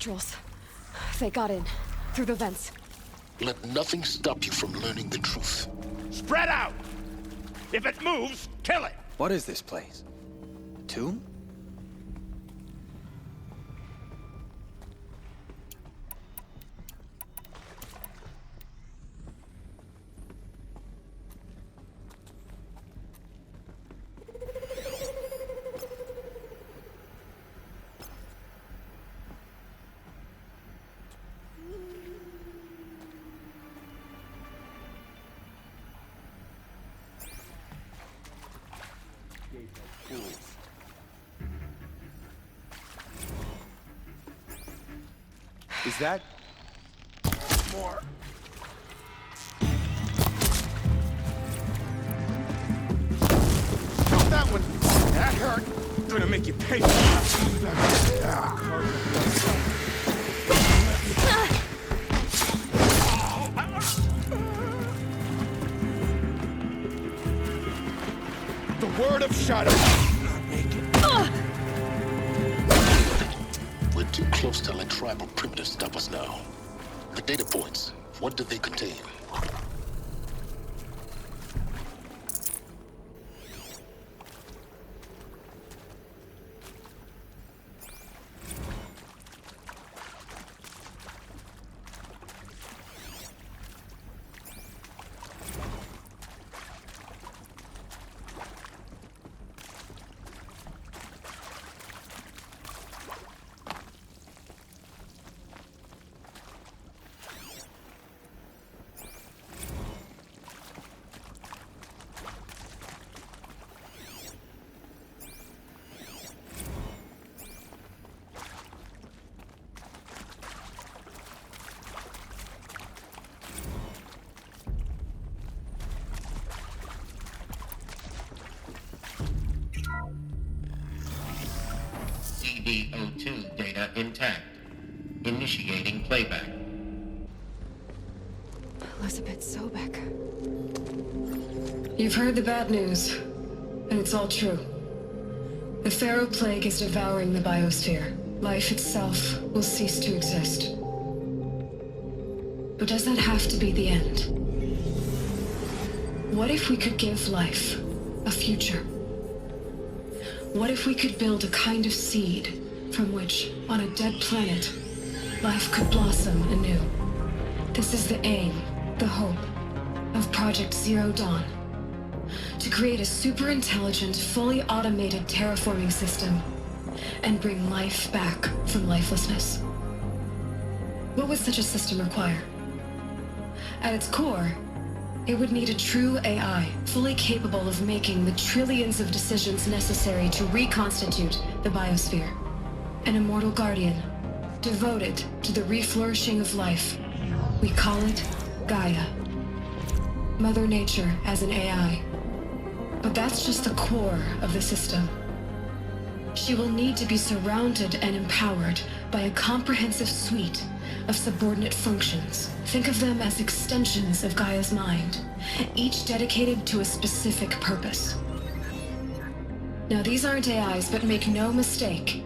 Naturals. They got in, through the vents. Let nothing stop you from learning the truth. Spread out! If it moves, kill it! What is this place? A tomb? Is that... more? Drop that one! That hurt! Gonna make you pay for The word of shadow! Not make it. We're too close to let tribal primitives stop us now. The data points, what do they contain? CDO2 data intact. Initiating playback. Elizabeth Sobek. You've heard the bad news, and it's all true. The Pharaoh Plague is devouring the biosphere. Life itself will cease to exist. But does that have to be the end? What if we could give life a future? What if we could build a kind of seed from which, on a dead planet, life could blossom anew? This is the aim, the hope, of Project Zero Dawn. To create a super-intelligent, fully automated terraforming system and bring life back from lifelessness. What would such a system require? At its core, it would need a true AI, fully capable of making the trillions of decisions necessary to reconstitute the biosphere. An immortal guardian, devoted to the reflourishing of life. We call it Gaia. Mother Nature as an AI. But that's just the core of the system. She will need to be surrounded and empowered by a comprehensive suite of subordinate functions. Think of them as extensions of Gaia's mind, each dedicated to a specific purpose. Now, these aren't AIs, but make no mistake,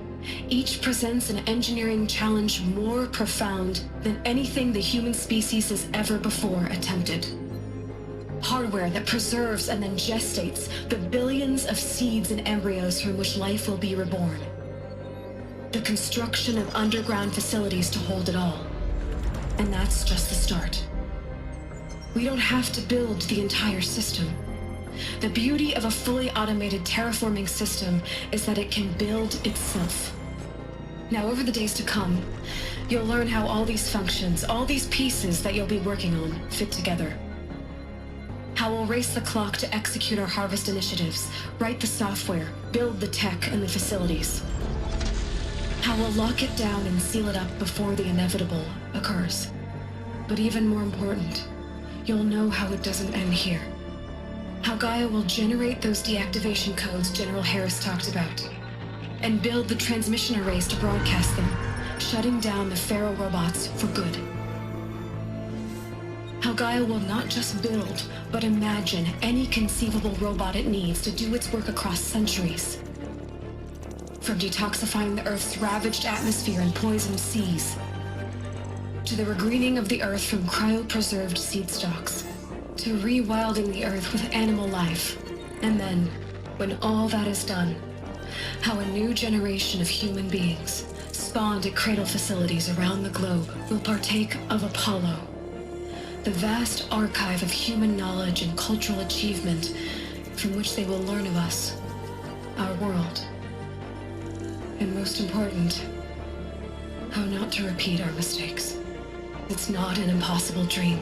each presents an engineering challenge more profound than anything the human species has ever before attempted. Hardware that preserves and then gestates the billions of seeds and embryos from which life will be reborn. The construction of underground facilities to hold it all. And that's just the start. We don't have to build the entire system. The beauty of a fully automated terraforming system is that it can build itself. Now, over the days to come, you'll learn how all these functions, all these pieces that you'll be working on, fit together. How we'll race the clock to execute our harvest initiatives, write the software, build the tech and the facilities. How we'll lock it down and seal it up before the inevitable occurs. But even more important, you'll know how it doesn't end here. How Gaia will generate those deactivation codes General Harris talked about, and build the transmission arrays to broadcast them, shutting down the Pharaoh robots for good. How Gaia will not just build, but imagine any conceivable robot it needs to do its work across centuries. From detoxifying the Earth's ravaged atmosphere and poisoned seas, to the regreening of the Earth from cryopreserved seed stalks, to rewilding the Earth with animal life. And then, when all that is done, how a new generation of human beings, spawned at cradle facilities around the globe, will partake of Apollo, the vast archive of human knowledge and cultural achievement from which they will learn of us, our world, and most important, how not to repeat our mistakes. It's not an impossible dream.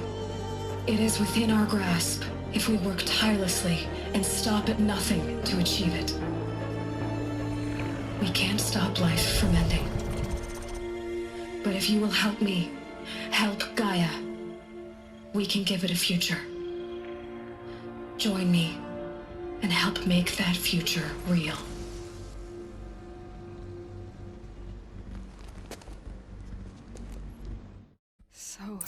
It is within our grasp if we work tirelessly and stop at nothing to achieve it. We can't stop life from ending. But if you will help me, help Gaia, we can give it a future. Join me and help make that future real. So,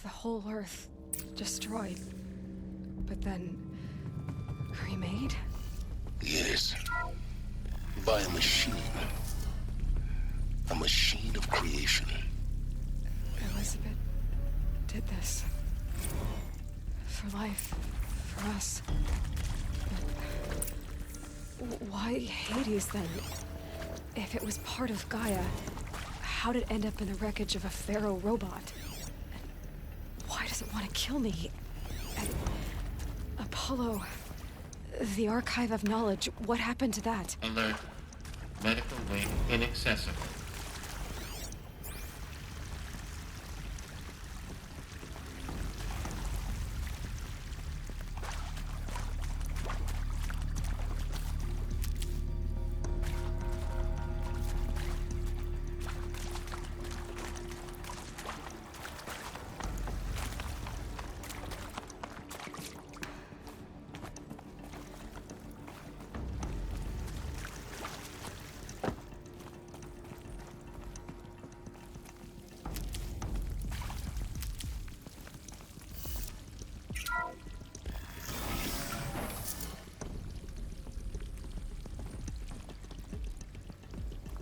the whole Earth destroyed, but then remade? Yes. By a machine. A machine of creation. Elizabeth did this. For life. For us. But why Hades then? If it was part of Gaia, how did it end up in the wreckage of a pharaoh robot? And why does it want to kill me? And Apollo, the archive of knowledge, what happened to that? Alert. Medical wing inaccessible.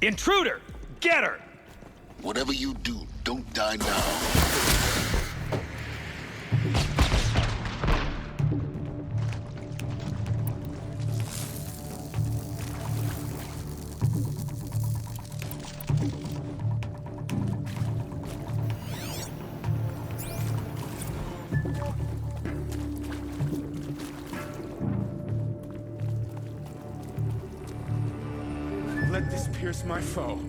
Intruder! Get her! Whatever you do, don't die now. Let this pierce my foe.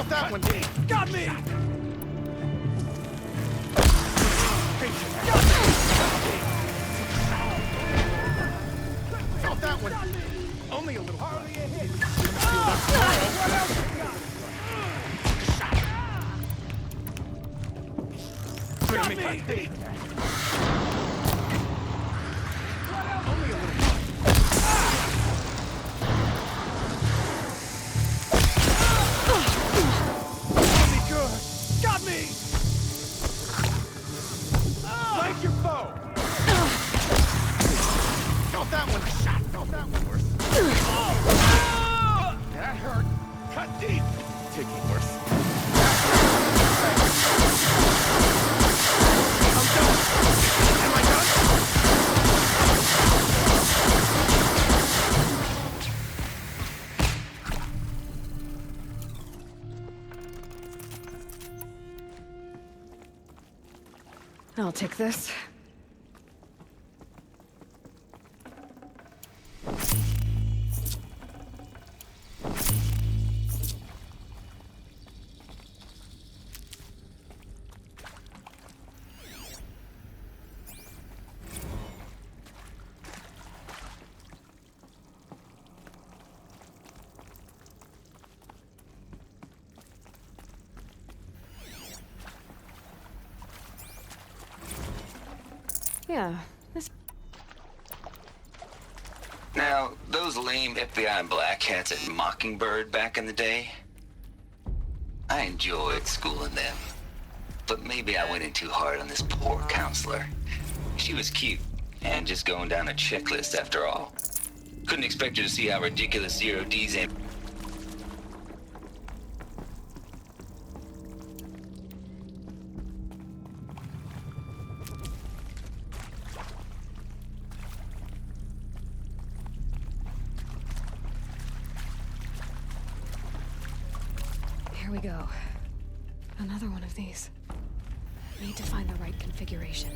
That one got me! Felt that one. Only a little. Hardly a hit. Got me! Only a little. Got me! Like your foe! Felt that one shot! Felt that one worse. That hurt. Cut deep. Taking worse. I'm done. Am I done? I'll take this. Yeah, this... Now, those lame FBI black hats at Mockingbird back in the day, I enjoyed schooling them. But maybe I went in too hard on this poor counselor. She was cute, and just going down a checklist after all. Couldn't expect her to see how ridiculous Zero D's and... Here we go. Another one of these. Need to find the right configuration.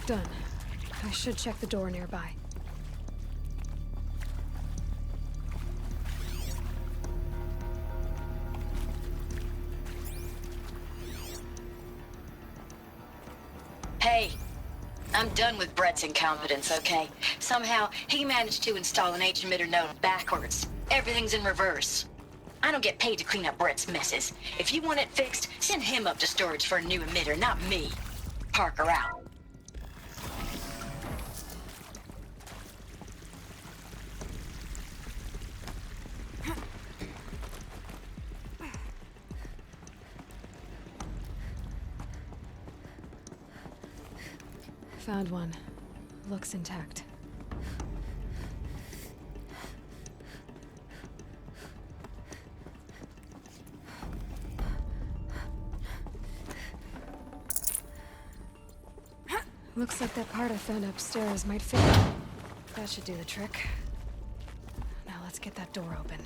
Done. I should check the door nearby. Hey, I'm done with Brett's incompetence, okay? Somehow, he managed to install an H-emitter node backwards. Everything's in reverse. I don't get paid to clean up Brett's messes. If you want it fixed, send him up to storage for a new emitter, not me. Parker out. Found one. Looks intact. Looks like that part I found upstairs might fit. That should do the trick. Now let's get that door open.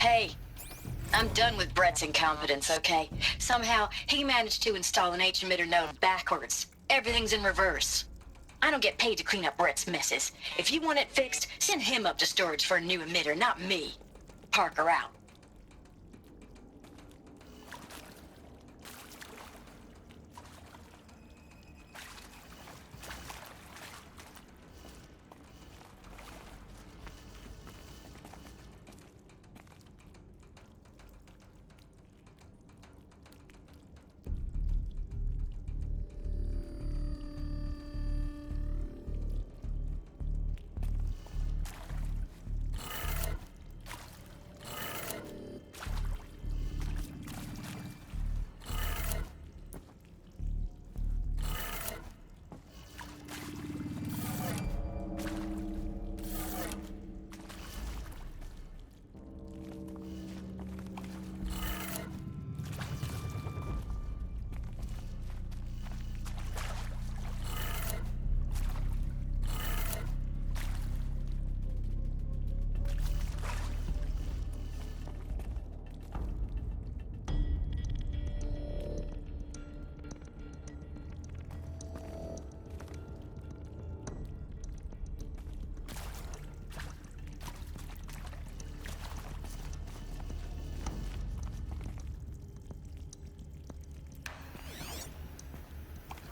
Hey, I'm done with Brett's incompetence, okay? Somehow, he managed to install an H-emitter node backwards. Everything's in reverse. I don't get paid to clean up Brett's messes. If you want it fixed, send him up to storage for a new emitter, not me. Parker out.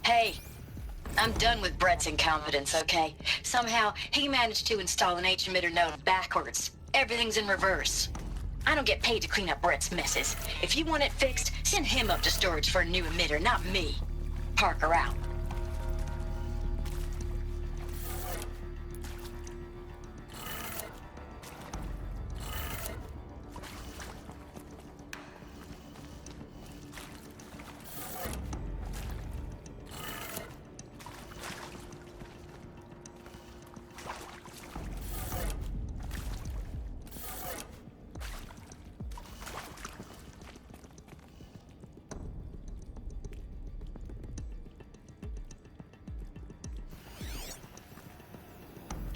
Hey, I'm done with Brett's incompetence, okay? Somehow, he managed to install an H-emitter node backwards. Everything's in reverse. I don't get paid to clean up Brett's messes. If you want it fixed, send him up to storage for a new emitter, not me. Parker out.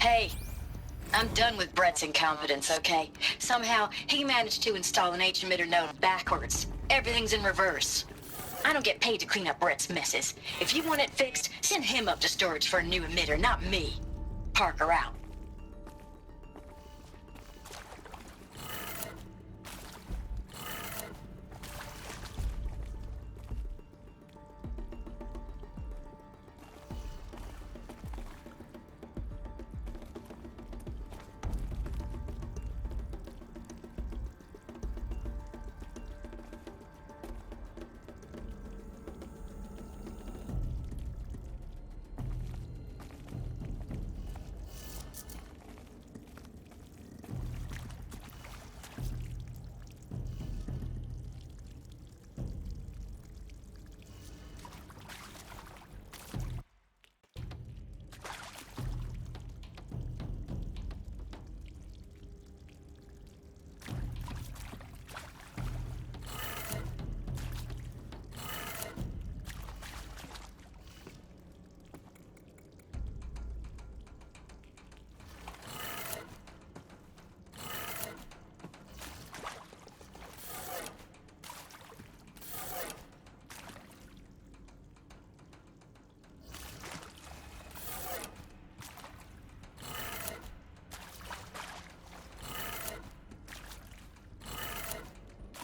Hey, I'm done with Brett's incompetence, okay? Somehow, he managed to install an H-emitter node backwards. Everything's in reverse. I don't get paid to clean up Brett's messes. If you want it fixed, send him up to storage for a new emitter, not me. Parker out.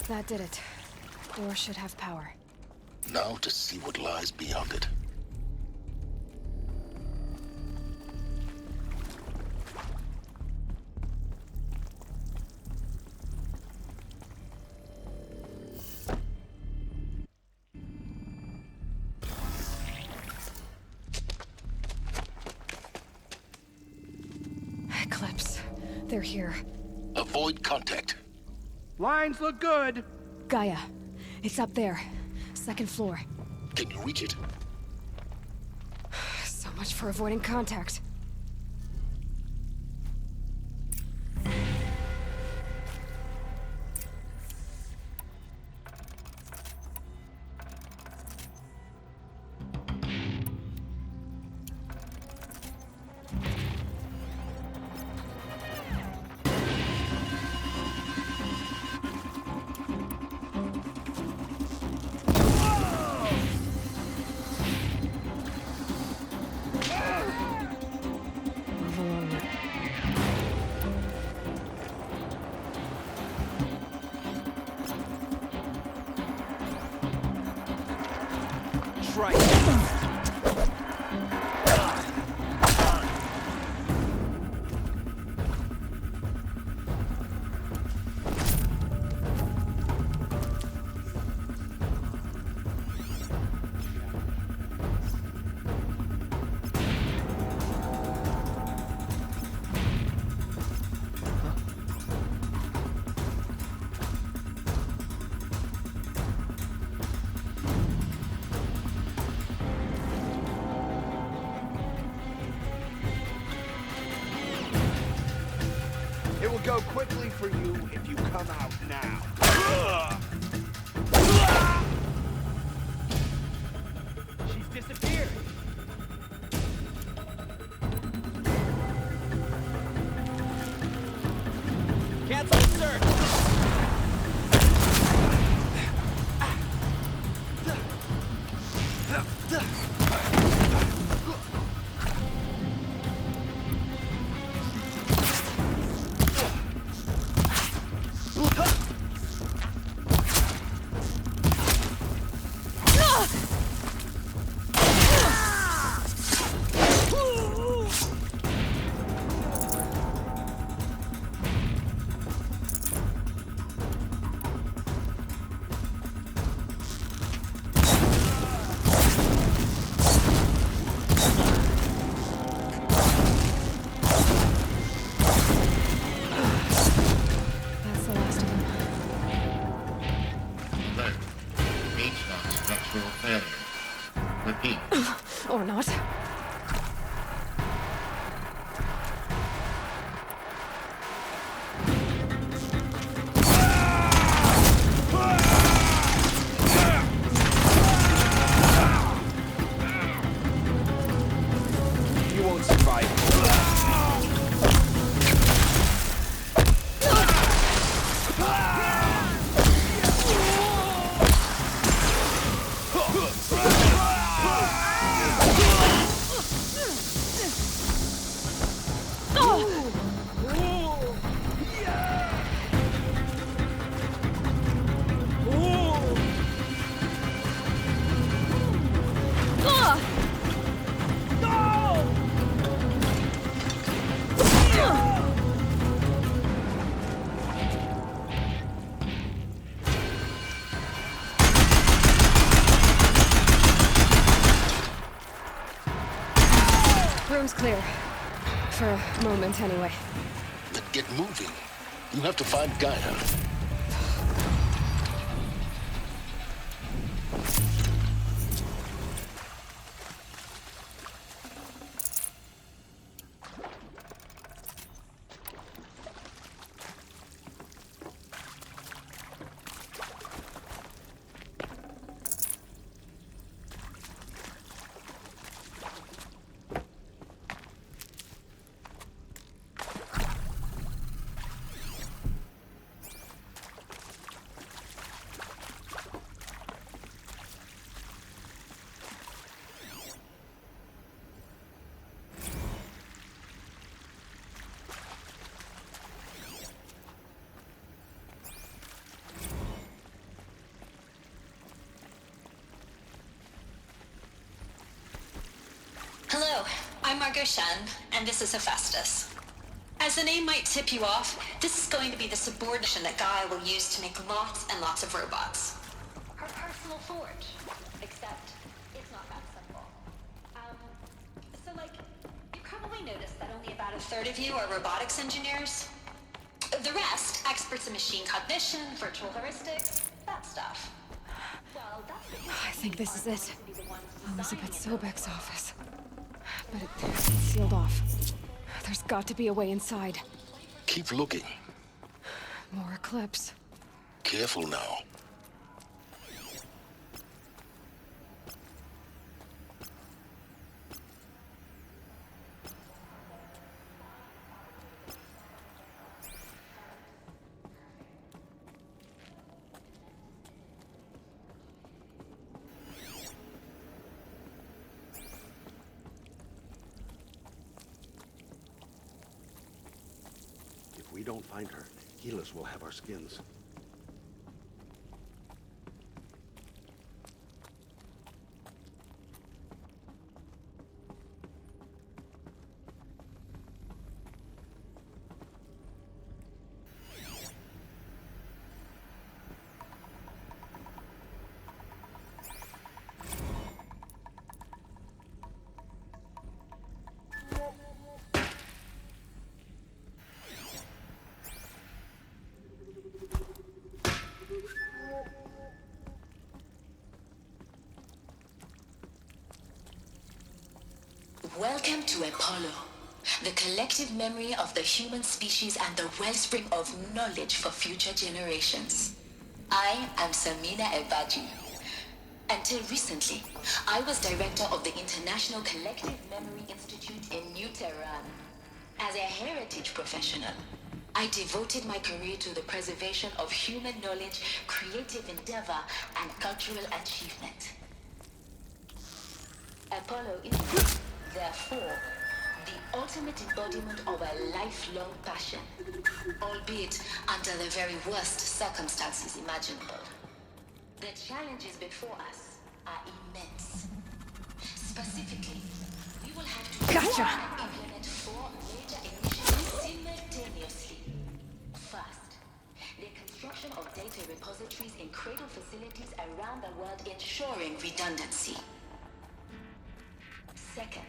That did it. Door should have power. Now to see what lies beyond it. Eclipse. They're here. Avoid contact. Lines look good. Gaia. It's up there. Second floor. Can you reach it? So much for avoiding contact. It will go quickly for you if you come out now. She's disappeared. Cancel search. That's the last of them. Alert. HVAC structural failure. Repeat. Or not. You won't survive. Room's clear. For a moment, anyway. Then get moving. You have to find Gaia. Hello, I'm Margot Shen, and this is Hephaestus. As the name might tip you off, this is going to be the subordination that Gaia will use to make lots and lots of robots. Her personal forge. Except, it's not that simple. You probably noticed that only about a third of you are robotics engineers. The rest, experts in machine cognition, virtual heuristics, that stuff. Well, that's because I think this is it. Elizabeth Sobek's office. But it's sealed off. There's got to be a way inside. Keep looking. More Eclipse. Careful now. If we don't find her, Helis will have our skins. Welcome to Apollo, the collective memory of the human species and the wellspring of knowledge for future generations. I am Samina Ebaji. Until recently, I was director of the International Collective Memory Institute in New Tehran. As a heritage professional, I devoted my career to the preservation of human knowledge, creative endeavor, and cultural achievement. Apollo is, therefore, the ultimate embodiment of a lifelong passion, albeit under the very worst circumstances imaginable. The challenges before us are immense. Specifically, we will have to implement 4 major initiatives simultaneously. First, the construction of data repositories in cradle facilities around the world, ensuring redundancy. Second,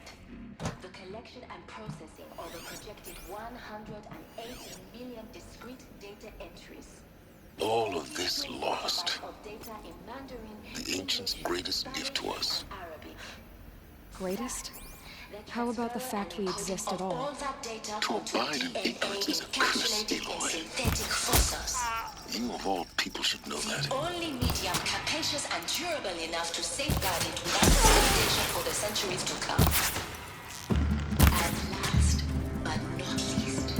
the collection and processing of a projected 180 million discrete data entries. All of this lost. Of data in Mandarin, The ancients' greatest gift to us. Arabic. Greatest? How about the fact we exist at all? To abide in ignorance is a curse, Aloy. Synthetic fossils. You of all people should know that. Only medium capacious and durable enough to safeguard it without degradation for the centuries to come. And last, but not least,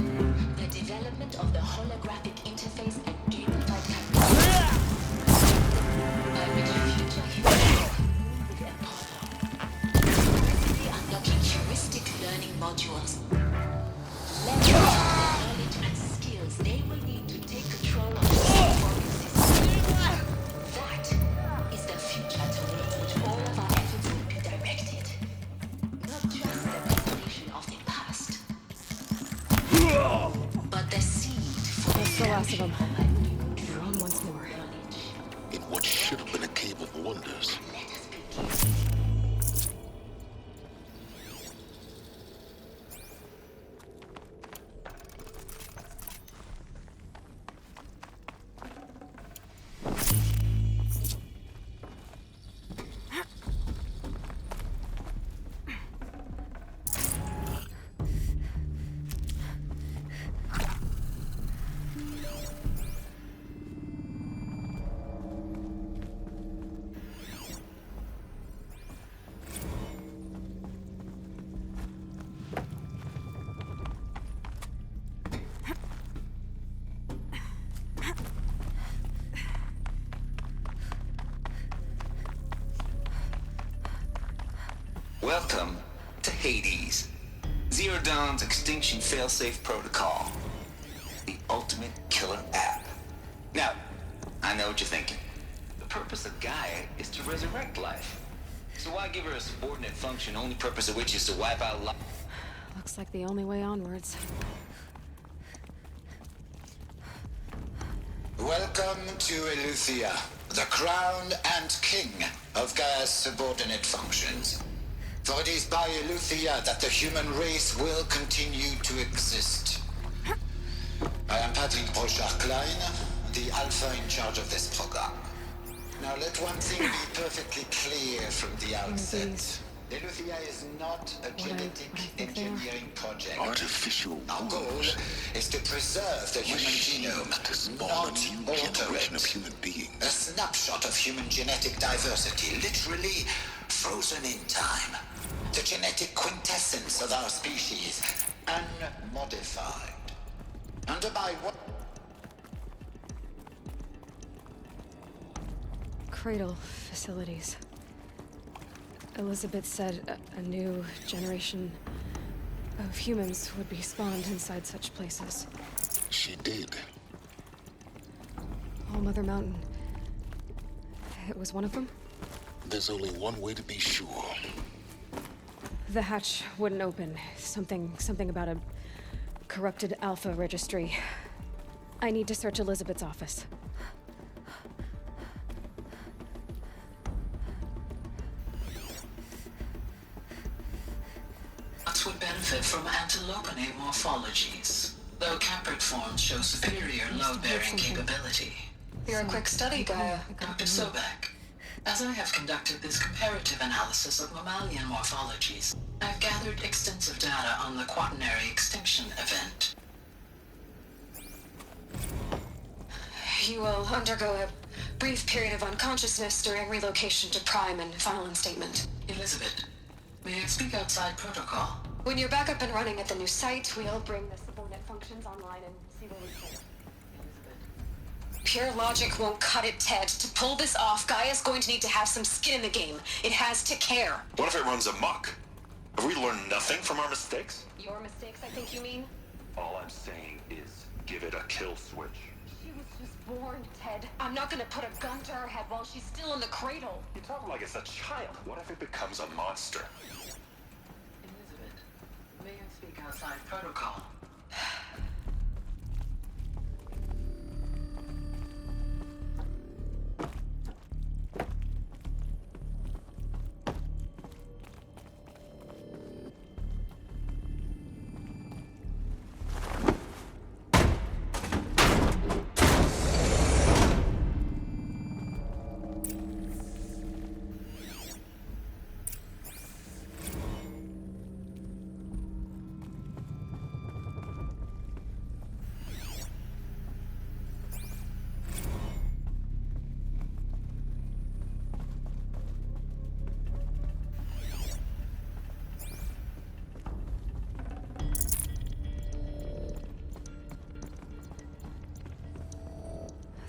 the development of the holographic interface and gamified capacity. By which future humans with Apollo. Unlocking heuristic modules. Knowledge and skills they will need to take control of the organ system. That is the future towards which all of our efforts will be directed. Not just the preservation of the past, but the seed for That's the last of them. of a new They're on once more. knowledge. In what should have been a cave of wonders. Let us begin. Welcome to Hades. Zero Dawn's extinction failsafe protocol. The ultimate killer app. Now, I know what you're thinking. The purpose of Gaia is to resurrect life. So why give her a subordinate function, only purpose of which is to wipe out life? Looks like the only way onwards. Welcome to Eleuthia, the crown and king of Gaia's subordinate functions. For it is by Eleuthia that the human race will continue to exist. I am Patrick Brochard-Klein, the Alpha in charge of this program. Now let one thing be perfectly clear from the outset. Eleuthia is not a genetic engineering project. Artificial Our goal wounds. is to preserve the human genome, To spawn not a new alter generation of it. human beings. A snapshot of human genetic diversity, literally frozen in time. The genetic quintessence of our species, unmodified. Under my what? Cradle facilities. Elizabeth said a new generation of humans would be spawned inside such places. She did. All Mother Mountain. It was one of them? There's only one way to be sure. The hatch wouldn't open. Something about a corrupted Alpha registry. I need to search Elizabeth's office. Would benefit from antilopinate morphologies, though caprid forms show superior load-bearing capability. You're a quick study, Gaia. Dr. Sobek, as I have conducted this comparative analysis of mammalian morphologies, I've gathered extensive data on the quaternary extinction event. You will undergo a brief period of unconsciousness during relocation to Prime and final instatement. Elizabeth, may I speak outside protocol? When you're back up and running at the new site, we'll bring the subordinate functions online and see where we fit. Pure logic won't cut it, Ted. To pull this off, Gaia's going to need to have some skin in the game. It has to care. What if it runs amok? Have we learned nothing from our mistakes? Your mistakes, I think you mean? All I'm saying is give it a kill switch. She was just born, Ted. I'm not gonna put a gun to her head while she's still in the cradle. You talk like it's a child. What if it becomes a monster? Elizabeth, may I speak outside protocol?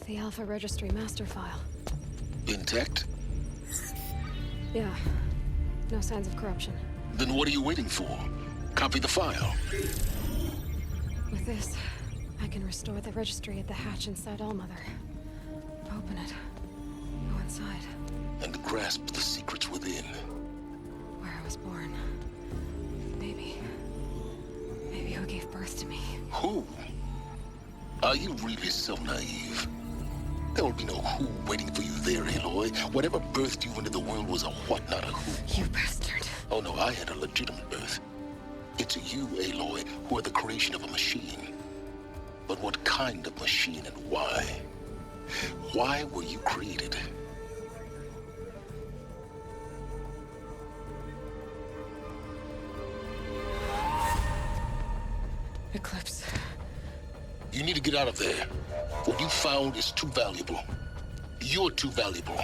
The Alpha Registry master file. Intact? Yeah. No signs of corruption. Then what are you waiting for? Copy the file. With this, I can restore the registry at the hatch inside Allmother. Open it. Go inside. And grasp the secrets within. Where I was born. Maybe who gave birth to me. Who? Are you really so naive? There will be no who waiting for you there, Aloy. Whatever birthed you into the world was a what, not a who. You bastard. Oh no, I had a legitimate birth. It's you, Aloy, who are the creation of a machine. But what kind of machine and why? Why were you created? Eclipse. You need to get out of there. What you found is too valuable. You're too valuable.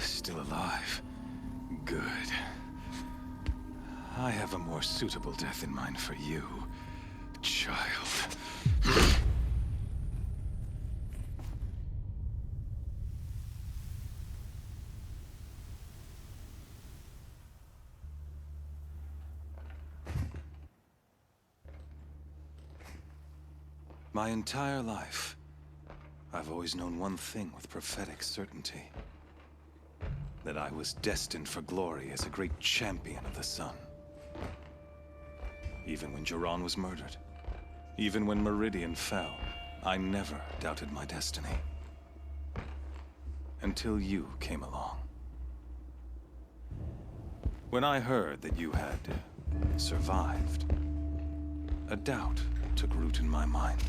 Still alive. Good. I have a more suitable death in mind for you, child. My entire life, I've always known one thing with prophetic certainty. That I was destined for glory as a great champion of the sun. Even when Jiran was murdered, even when Meridian fell, I never doubted my destiny. Until you came along. When I heard that you had survived, a doubt took root in my mind.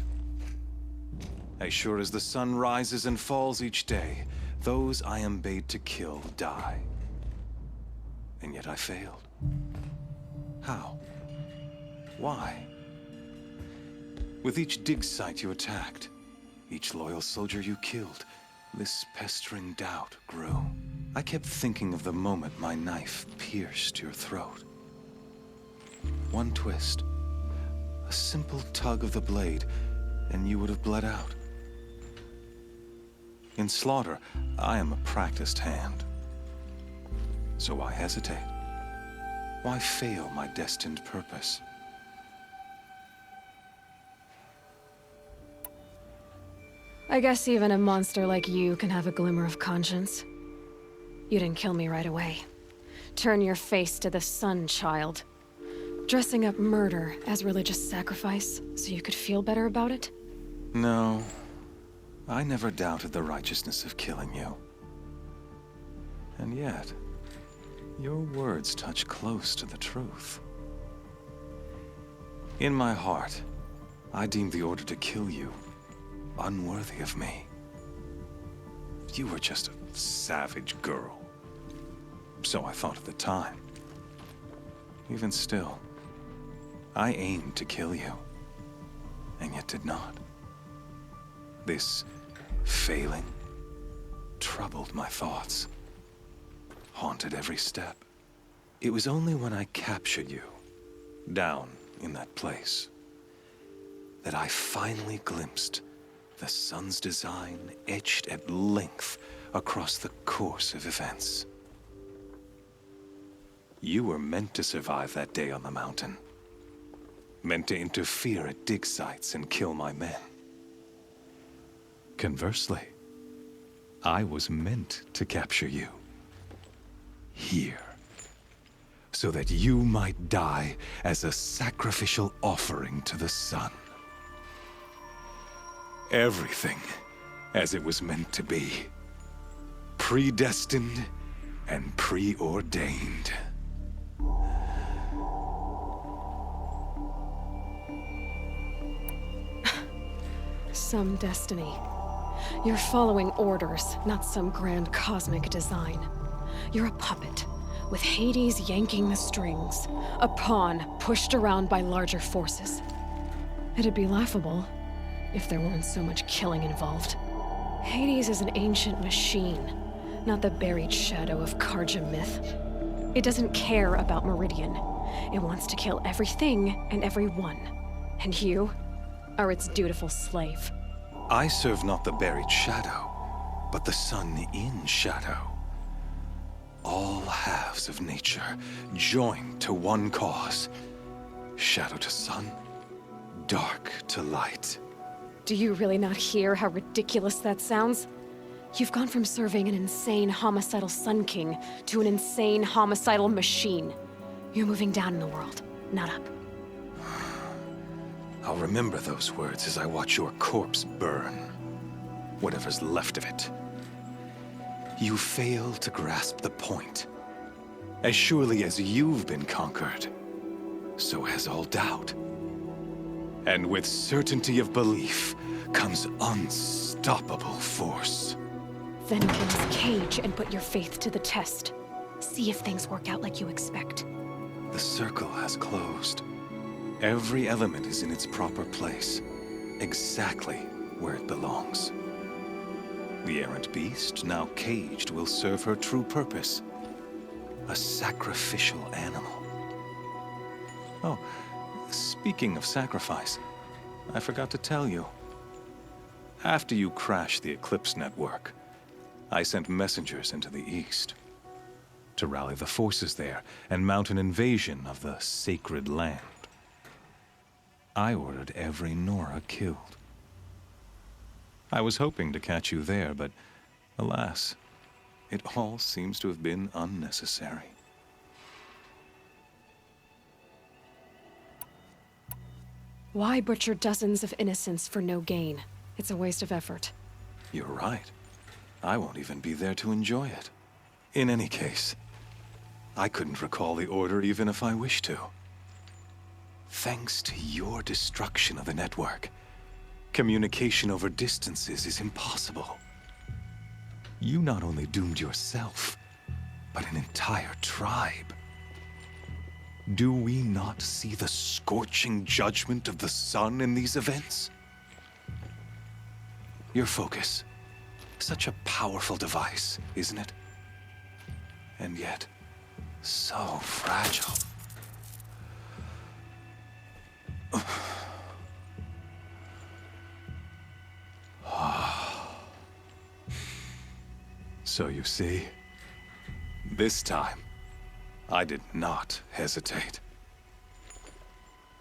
As sure as the sun rises and falls each day, those I am bade to kill die. And yet I failed. How? Why? With each dig site you attacked, each loyal soldier you killed, this pestering doubt grew. I kept thinking of the moment my knife pierced your throat. One twist, a simple tug of the blade, and you would have bled out. In slaughter, I am a practiced hand. So why hesitate? Why fail my destined purpose? I guess even a monster like you can have a glimmer of conscience. You didn't kill me right away. Turn your face to the sun, child. Dressing up murder as religious sacrifice so you could feel better about it? No. I never doubted the righteousness of killing you. And yet, your words touch close to the truth. In my heart, I deemed the order to kill you unworthy of me. You were just a savage girl. So I thought at the time. Even still, I aimed to kill you, and yet did not. This failing troubled my thoughts, haunted every step. It was only when I captured you, down in that place, that I finally glimpsed the sun's design etched at length across the course of events. You were meant to survive that day on the mountain. Meant to interfere at dig sites and kill my men. Conversely, I was meant to capture you. Here. So that you might die as a sacrificial offering to the sun. Everything as it was meant to be. Predestined and preordained. Some destiny. You're following orders, not some grand cosmic design. You're a puppet, with Hades yanking the strings, a pawn pushed around by larger forces. It'd be laughable if there weren't so much killing involved. Hades is an ancient machine, not the buried shadow of Karja myth. It doesn't care about Meridian. It wants to kill everything and everyone. And you are its dutiful slave. I serve not the buried shadow, but the sun in shadow. All halves of nature joined to one cause. Shadow to sun, dark to light. Do you really not hear how ridiculous that sounds? You've gone from serving an insane homicidal Sun King to an insane homicidal machine. You're moving down in the world, not up. I'll remember those words as I watch your corpse burn. Whatever's left of it. You fail to grasp the point. As surely as you've been conquered, so has all doubt. And with certainty of belief comes unstoppable force. Then open this cage and put your faith to the test. See if things work out like you expect. The circle has closed. Every element is in its proper place, exactly where it belongs. The errant beast, now caged, will serve her true purpose. A sacrificial animal. Oh, speaking of sacrifice, I forgot to tell you. After you crashed the Eclipse network, I sent messengers into the east to rally the forces there and mount an invasion of the sacred land. I ordered every Nora killed. I was hoping to catch you there, but alas, it all seems to have been unnecessary. Why butcher dozens of innocents for no gain? It's a waste of effort. You're right. I won't even be there to enjoy it. In any case, I couldn't recall the order even if I wished to. Thanks to your destruction of the network, communication over distances is impossible. You not only doomed yourself, but an entire tribe. Do we not see the scorching judgment of the sun in these events? Your focus. Such a powerful device, isn't it? And yet, so fragile. So you see, this time, I did not hesitate.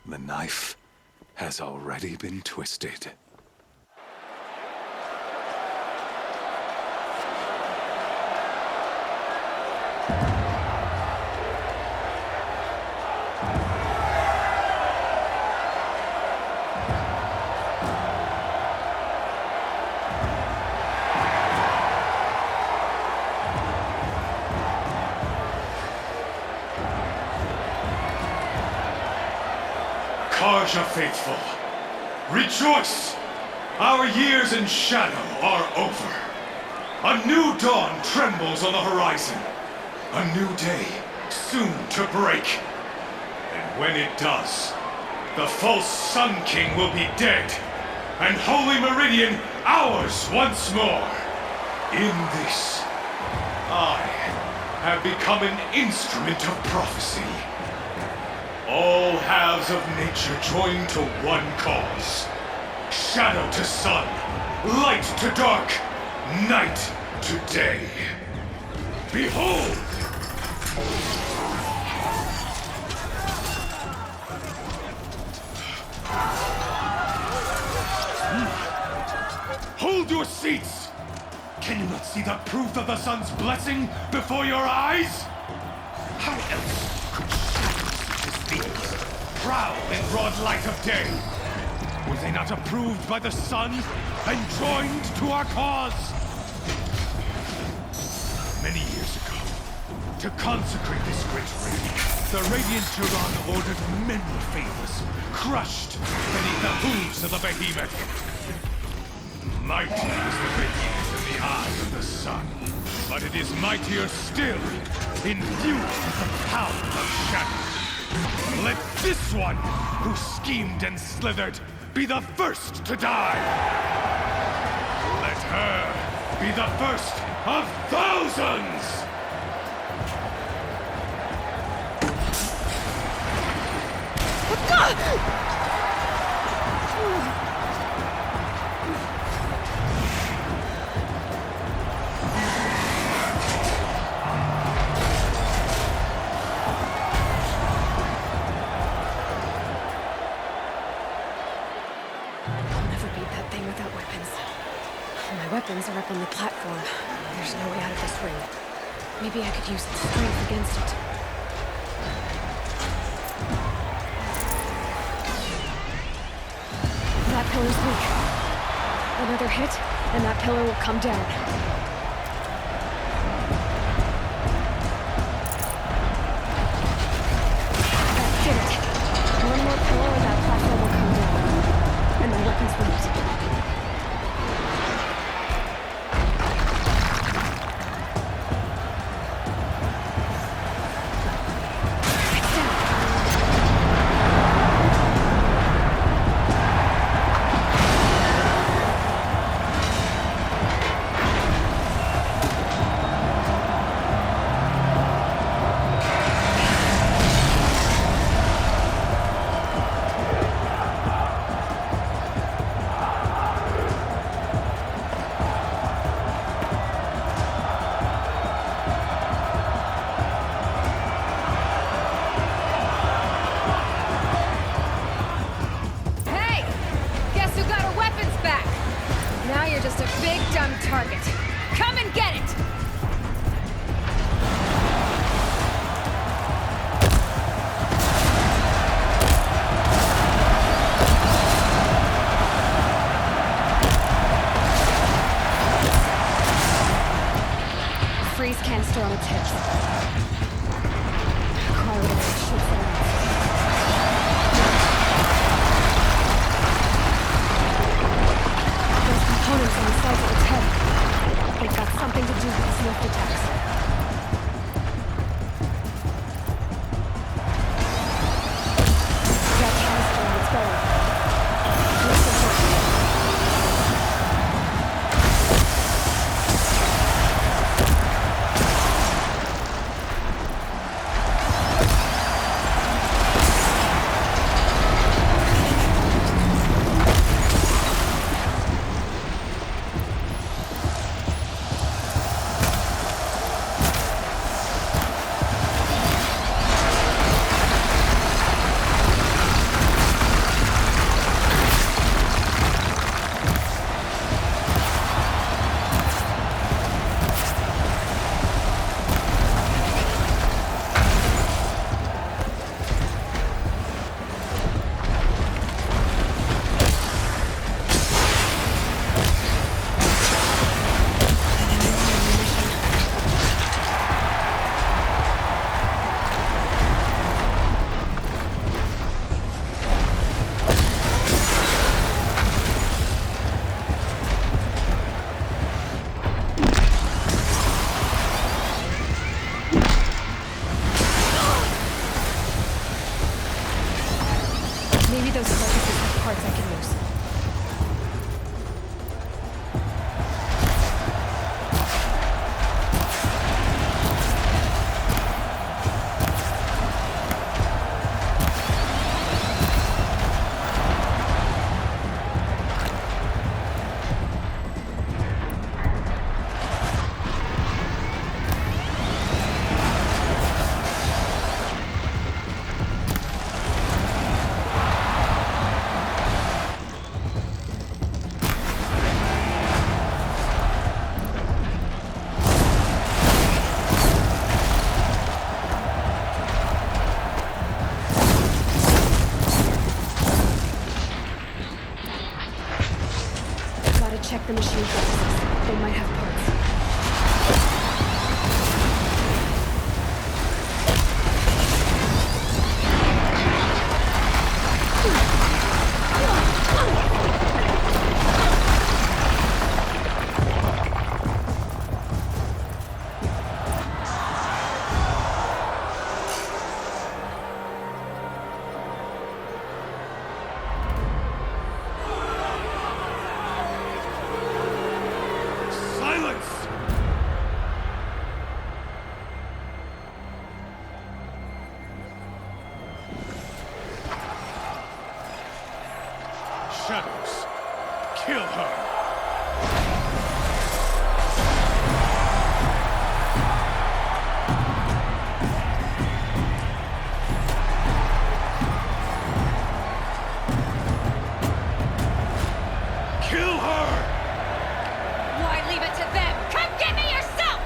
The knife has already been twisted. Karja faithful, rejoice! Our years in shadow are over. A new dawn trembles on the horizon. A new day soon to break. And when it does, the false Sun King will be dead, and Holy Meridian ours once more. In this, I have become an instrument of prophecy. All halves of nature join to one cause. Shadow to sun, light to dark, night to day. Behold! Hold your seats! Can you not see the proof of the sun's blessing before your eyes? How else could shadows such as these prowl in broad light of day? Were they not approved by the sun and joined to our cause? Many years ago, to consecrate this great ring, the Radiant Tyrann ordered many favors, crushed beneath the hooves of the behemoth. Mighty is the radiance the eye of the sun, but it is mightier still, infused with the power of shadow. Let this one, who schemed and slithered, be the first to die! Let her be the first of thousands! My weapons are up on the platform. There's no way out of this ring. Maybe I could use its strength against it. That pillar's weak. Another hit, and that pillar will come down. That did it. One more pillar and that platform will come down. And my weapons will meet. Target. Come and get it! Freeze canister on its hips. Cryo shoots it out. Those components on the sides of its head. They've got something to do with its lift attacks. That canister on its belly. Lift the hook. Maybe those carcasses have parts I can use. Check the machine carcasses. They might have parts. shadows. Kill her! Kill her! Why leave it to them? Come get me yourself!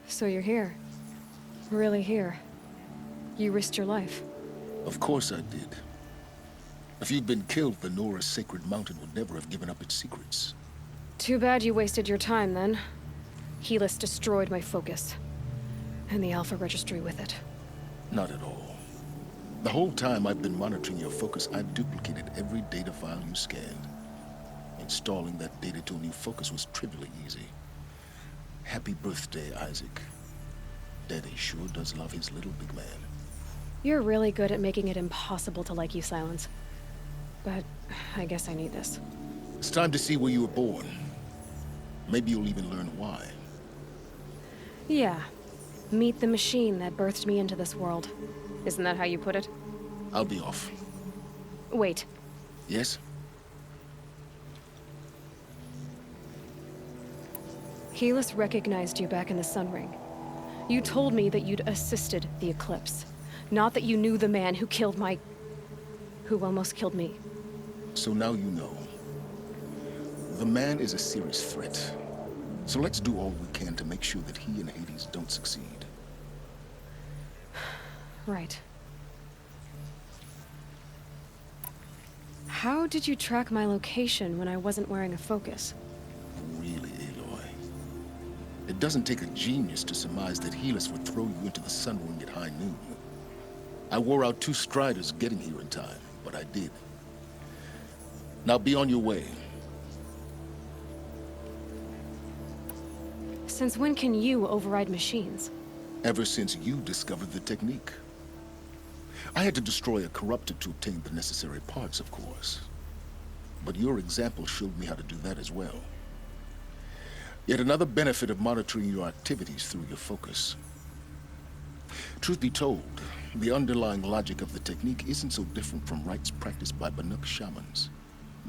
So you're here. Really here. You risked your life. Of course I did. If you'd been killed, the Nora's sacred mountain would never have given up its secrets. Too bad you wasted your time, then. Helis destroyed my focus. And the Alpha Registry with it. Not at all. The whole time I've been monitoring your focus, I've duplicated every data file you scanned. Installing that data to a new focus was trivially easy. Happy birthday, Isaac. Daddy sure does love his little big man. You're really good at making it impossible to like you, Silence. But I guess I need this. It's time to see where you were born. Maybe you'll even learn why. Yeah. Meet the machine that birthed me into this world. Isn't that how you put it? I'll be off. Wait. Yes? Helis recognized you back in the Sun Ring. You told me that you'd assisted the Eclipse. Not that you knew the man who killed who almost killed me. So now you know. The man is a serious threat. So let's do all we can to make sure that he and Hades don't succeed. Right. How did you track my location when I wasn't wearing a focus? Really, Aloy? It doesn't take a genius to surmise that Helis would throw you into the Sun Ring at high noon. I wore out 2 striders getting here in time, but I did. Now be on your way. Since when can you override machines? Ever since you discovered the technique. I had to destroy a corruptor to obtain the necessary parts, of course. But your example showed me how to do that as well. Yet another benefit of monitoring your activities through your focus. Truth be told, the underlying logic of the technique isn't so different from rites practiced by Banuk shamans.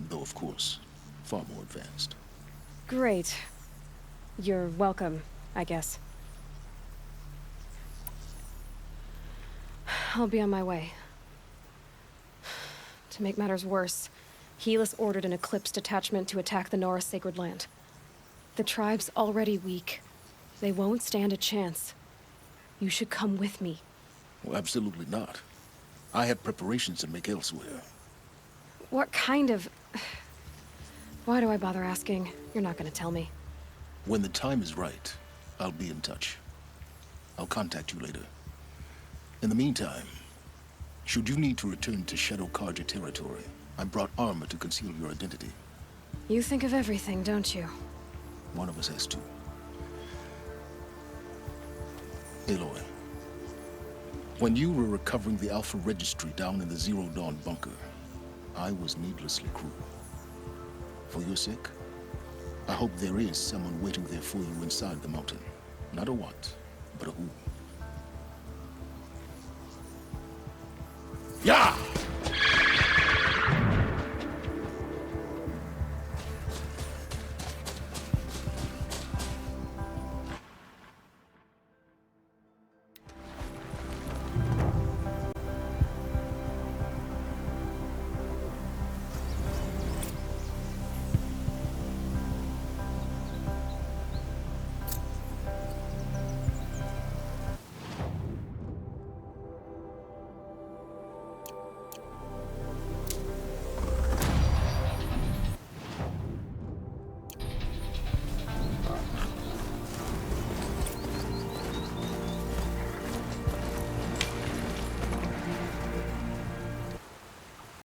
Though, of course, far more advanced. Great. You're welcome, I guess. I'll be on my way. To make matters worse, Helis ordered an Eclipse detachment to attack the Nora Sacred Land. The tribe's already weak. They won't stand a chance. You should come with me. Well, absolutely not. I have preparations to make elsewhere. What kind of... Why do I bother asking? You're not gonna tell me. When the time is right, I'll be in touch. I'll contact you later. In the meantime, should you need to return to Shadow Karja territory, I brought armor to conceal your identity. You think of everything, don't you? One of us has to. Aloy, when you were recovering the Alpha Registry down in the Zero Dawn bunker, I was needlessly cruel. For your sake, I hope there is someone waiting there for you inside the mountain. Not a what, but a who.